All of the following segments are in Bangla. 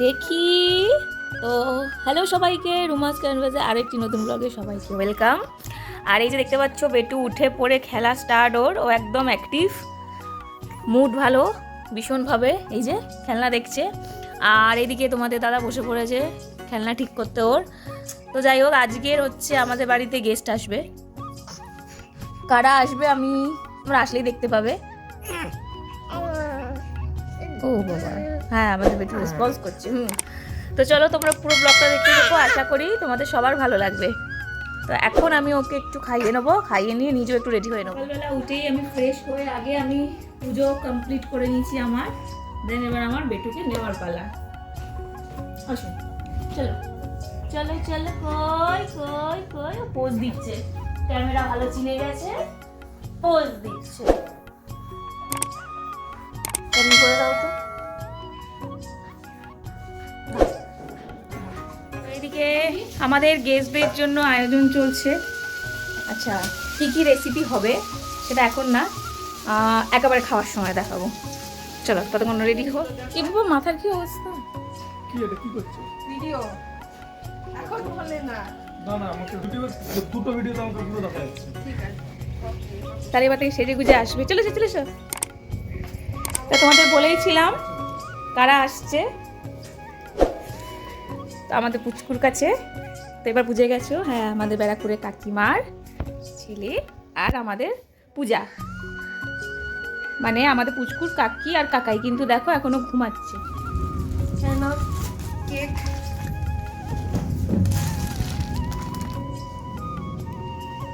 দেখি তো। হ্যালো সবাইকে, রুমাস ক্যানভাসে আরেকটি নতুন ব্লগে সবাইকে ওয়েলকাম। আর এই যে দেখতে পাচ্ছ, বেটু উঠে পড়ে খেলা স্টার্ট ওর, ও একদম অ্যাক্টিভ, মুড ভালো ভীষণভাবে, এই যে খেলনা দেখছে। আর এদিকে তোমাদের দাদা বসে পড়েছে খেলনা ঠিক করতে ওর। তো যাই হোক, আজকের হচ্ছে আমাদের বাড়িতে গেস্ট আসবে। কারা আসবে আমি তোমরা আসলেই দেখতে পাবে। ও বাবা, হ্যাঁ আমাদের বেটু রেসপন্স করছে। তো চলো তোমরা পুরো ব্লগটা দেখতে দেখো, আশা করি তোমাদের সবার ভালো লাগবে। তো এখন আমি ওকে একটু খাইয়ে নেবো, খাইয়ে নিয়ে নিজেও একটু রেডি হয়ে নেবো। সকালবেলা উঠেই আমি ফ্রেশ হয়ে আগে আমি পুজো কমপ্লিট করে নিয়েছি আমার। দেন এবার আমার বেটুকে নেওয়ার পালা। আসো চলো চলো চলো। কই কই কই, পোজ দিচ্ছে, ক্যামেরা ভালো চিনে গেছে, পোজ দিচ্ছে। কেমন করে দাও তো। এদিকে আমাদের গেস্টদের জন্য আয়োজন চলছে। আচ্ছা, কী কী রেসিপি হবে সেটা এখন না, একেবারে খাওয়ার সময় দেখাবো। চলো ততক্ষণ রেডি হো। কি বাবা, মাথার কি অবস্থা? কি এটা কি করছো? ভিডিও এখন বলে না। না না, আমাকে দুটো ভিডিওতে আমাকে পুরো দেখা যাচ্ছে। ঠিক আছে, তার এবার থেকে সেজে গুজে আসবে। চলে চলে চলো। তা তোমাদের বলেইছিলাম কারা আসছে। তো আমাদের পুচকুর কাছে তো এবার বুঝে গেছো, হ্যাঁ আমাদের ব্যারাকপুরে কাকিমার ছেলে আর আমাদের পূজা, মানে আমাদের পুচকুর কাকি আর কাকাই। কিন্তু দেখো এখনো ঘুমাচ্ছে। কেন কেক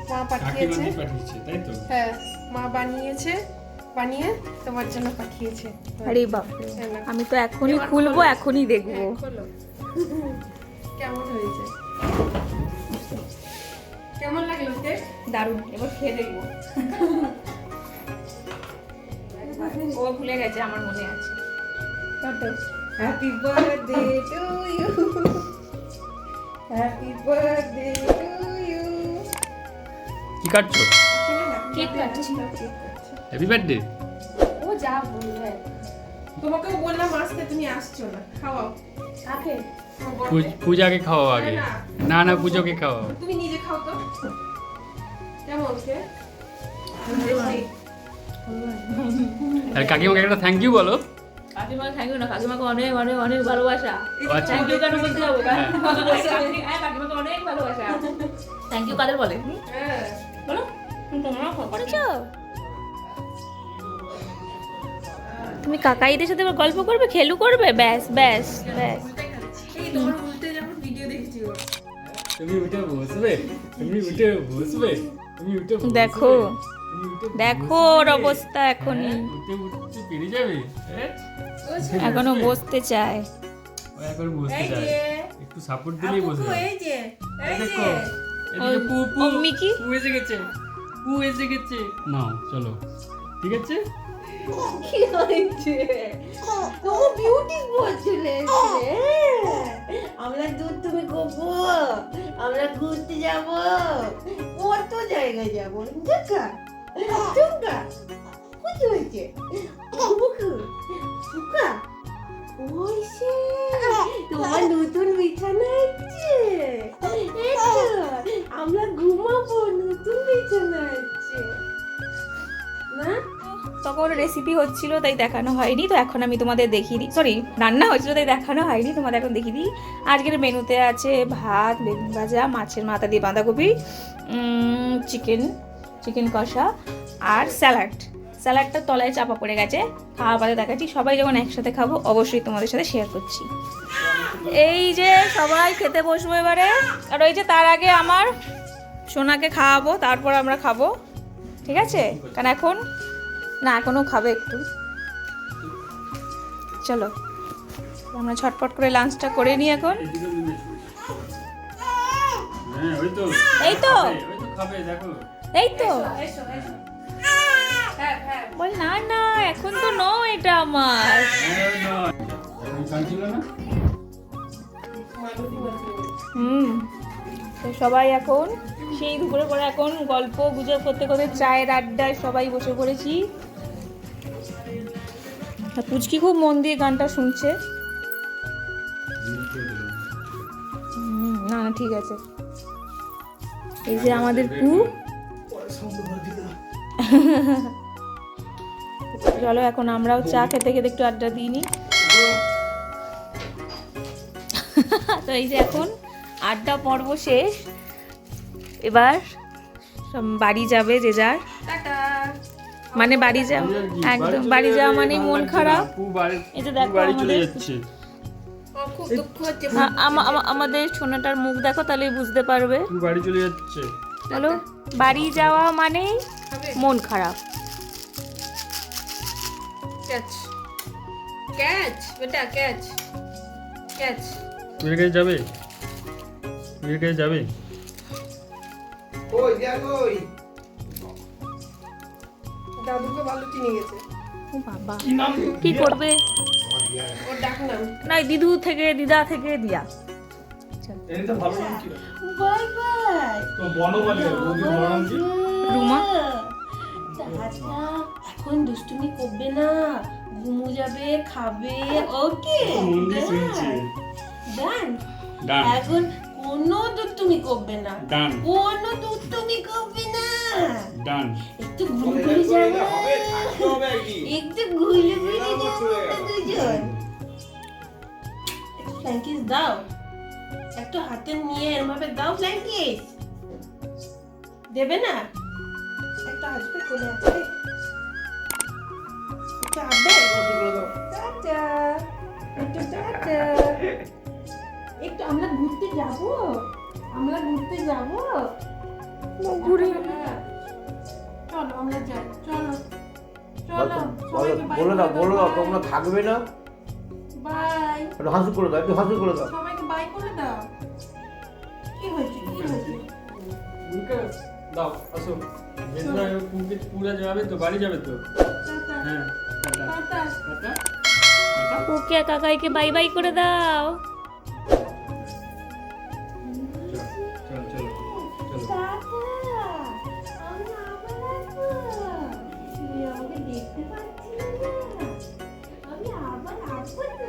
মা পাঠিয়েছে। তাই তো? হ্যাঁ, মা বানিয়েছে, বানিয়ে তোমার জন্য পাঠিয়েছে। আরে বাপরে, আমি তো এখনই খুলবো, এখনই দেখবো। হ্যাঁ, খোলো। কেমন হয়েছে? কেমন লাগলো কেক? দারুণ, এবার খেয়ে দেখবো। ও ভুলে গেছে, আমার মনে আছে। Happy birthday to you, happy birthday to you. কি কাটছো? কেক কাটছি। Happy birthday. ও যা বলবে। তোমাকেও বললাম আসতে, তুমি আসছো না। খাওয়াও। কাকে? পূজাকে খাওয়াও আগে। না না, পূজাকে খাওয়াও। তুমি নিজে খাও তো। কেমন কেক? আর কাকিমাকে একটা থ্যাংক ইউ বলো। কাকিমা থ্যাংক ইউ না, কাকিমাকে অনেক অনেক অনেক ভালোবাসা। আচ্ছা। থ্যাংক ইউ কেন বলতে যাবো? কাকিমাকে অনেক ভালোবাসা। থ্যাংক ইউ কাদের বলে? হ্যাঁ, বলো তোমরা করেছো। তুমি কাকাইদের সাথে এবার গল্প করবে, খেলু করবে, ব্যাস ব্যাস ব্যাস। এই তোমার উল্টে যেমন ভিডিও দেখছি ও। তুমি উঠে বসবে, তুমি উঠে বসবে, তুমি উঠে বসবে। দেখো তুমি উঠে দেখো ওর অবস্থা এখনই। উঠে উঠতে পেরে যাবে। হ্যাঁ, এখনো বসতে চায়। ও এখন বসতে এই চায়, যে একটু সাপোর্ট দিলেই বসবে। এই যে, এই যে। দেখো এদিকে পু পু ও মিকি। পু এসে গেছে, পু এসে গেছে। নাও চলো, ঠিক আছে। কি হয়েছে? ও বিউটিফুল চলে এসেছে। আমরা দূর তুমি কোপো, আমরা ঘুরতে যাব, কত জায়গায় যাব। দেখা চুকা কি হয়েছে? বুকু বুকা ওইসে তোমার নতুন বিছানা আছে। এই তো, আমরা ঘুমাবো, নতুন বিছানা আছে না। তখন রেসিপি হচ্ছিল তাই দেখানো হয়নি। তো এখন আমি তোমাদের দেখিয়ে দিই, সরি রান্না হচ্ছিল তাই দেখানো হয়নি, তোমাদের এখন দেখিয়ে দিই। আজকের মেনুতে আছে ভাত, বেগুন ভাজা, মাছের মাথা দিয়ে বাঁধাকপি, চিকেন কষা আর স্যালাডটা তলায় চাপা পড়ে গেছে, খাওয়া পাতে দেখাচ্ছি। সবাই যখন একসাথে খাবো অবশ্যই তোমাদের সাথে শেয়ার করছি। এই যে সবাই খেতে বসবো এবারে। আর ওই যে তার আগে আমার সোনাকে খাওয়াবো, তারপর আমরা খাবো, ঠিক আছে? কারণ এখন না, এখনো খাবে একটু। চলো আমরা ছটপট করে লাঞ্চটা করে নিই এখন। হ্যাঁ ওই তো, এই তো ওই তো খাবে, দেখো। এই তো হ্যাঁ হ্যাঁ, বল না না, এখন তো নয় এটা আমার। হ্যাঁ, ওই নয়। তুমি কাঁদছিল না? তো সবাই এখন সেই দুপুরে পরে এখন গল্প গুজব করতে করতে চায়ের আড্ডায় সবাই বসে পড়েছি। পুচকি খুব মন দিয়ে গানটা শুনছে। না না ঠিক আছে। এই যে আমাদের পু, চলো এখন আমরাও চা খেতে খেতে একটু আড্ডা দিই নি। তো এই যে এখন আড্ডা পর্ব শেষ, এবার সব বাড়ি যাবে যে যার, টাটা। মানে বাড়ি যাও, একদম বাড়ি যাওয়া মানে মন খারাপ। এই যে দেখো বাড়ি চলে আমাদের যাচ্ছে। ও খুব দুঃখ হচ্ছে। আমাদের সোনাটার মুখ দেখো, তাহলেই বুঝতে পারবে। তুই বাড়ি চলে যাচ্ছে। বলো, বাড়ি যাওয়া মানেই হবে মন খারাপ। ক্যাচ ক্যাচ বেটা ক্যাচ ক্যাচ। তুই কাছে যাবে? তুই কাছে যাবে? দাদুকে বালুচি নিয়ে গেছে। ও বাবা, কি করবে? ওর ডাক নাম। না, দিদু থেকে, দিদা থেকে দিয়া। এটা ভালো নাম কি? Bye bye. তো বনমালী ওদের বড় নাম কি? রুমা। দাদা এখন দুষ্টুমি করবে না, ঘুমু যাবে, খাবে। ওকে মন দিয়ে শুনছে। ডান। ডান। এখন কোনো দুষ্টুমি করবে না, ডান। কোনো দুষ্টুমি করবে না। ডান। একটু ঘুরে ঘুরে যাবে, একটু ঘুরে ঘুরে যাবে দুজন। একটু ফ্ল্যাঙ্কিস দাও, একটু হাতে নিয়ে এরভাবে দাও ফ্ল্যাঙ্কিস। দেবে না? একটা আসবে কোলে আসবে, একটা আসবে। টাটা, একটু টাটা। একটু আমরা ঘুরতে যাব, আমরা ঘুরতে যাব। ঘুরে চলো আমরা যাই, চলো চলো সবাইকে বাই বলে দাও তোমরা থাকবে না, বাই। একটু হাসি করে দাও, একটু হাসি করে দাও। সবাইকে বাই করে দাও। কি হয়েছে কি হয়েছে? উনকে দাও, আসো। ভেতরে পুকে পুরা যাবে তো, বাড়ি যাবে তো। টাটা হ্যাঁ, টাটা। টাটা। টাটা। ওকে কাকাইকে বাই বাই করে দাও। চল চল চল। টাটা। আমি আবার আসবো। তুই আমাকে দেখতে পাচ্ছিস না? আমি আবার আসবো তো।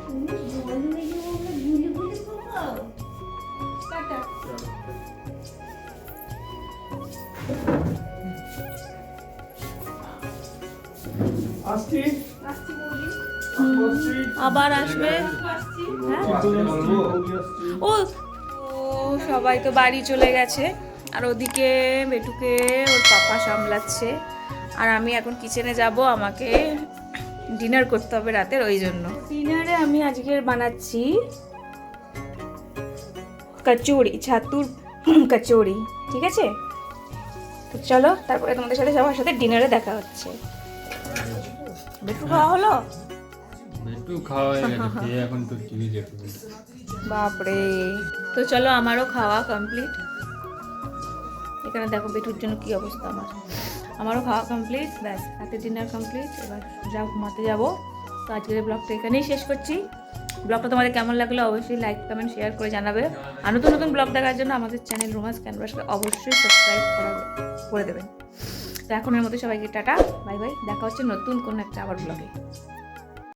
তুমি বললে যে আমরা ঘুরে ঘুরে খাবো। টাটা। আসছি। আসছি বৌদি। আবার আসবে। আসছি। হ্যাঁ, বলবো ও ও সবাই তো বাড়ি চলে গেছে, আর ওদিকে বেটুকে ওর পাপা সামলাচ্ছে, আর আমি এখন কিচেনে যাব, আমাকে ডিনার করতে হবে রাতের, ওই জন্য ডিনারে আমি আজকে বানাচ্ছি কচুরি, ছাতুর কচুরি, ঠিক আছে? তো চলো, তারপরে তোমাদের সাথে সবার সাথে ডিনারে দেখা হচ্ছে। বেটু খাওয়া হলো? একটু খাওয়া হয়ে গেছে, খেয়ে এখন তো টিভি দেখবে। বাপরে, তো চলো আমারও খাওয়া কমপ্লিট। এখানে দেখো বেটুর জন্য কি অবস্থা আমারও খাওয়া কমপ্লিট, ব্যাস রাতে ডিনার কমপ্লিট, এবার যা ঘুমাতে যাবো। তো আজকের ব্লগটা এখানেই শেষ করছি। ব্লগটা তোমাদের কেমন লাগলো অবশ্যই লাইক কমেন্ট শেয়ার করে জানাবে, আর নতুন নতুন ব্লগ দেখার জন্য আমাদের চ্যানেল রোমান্স ক্যানভাসকে অবশ্যই সাবস্ক্রাইব করে দেবেন। তো এখনের মতো সবাইকে টাটা, বাই বাই, দেখা হচ্ছে নতুন কোনো একটা আবার ব্লগে।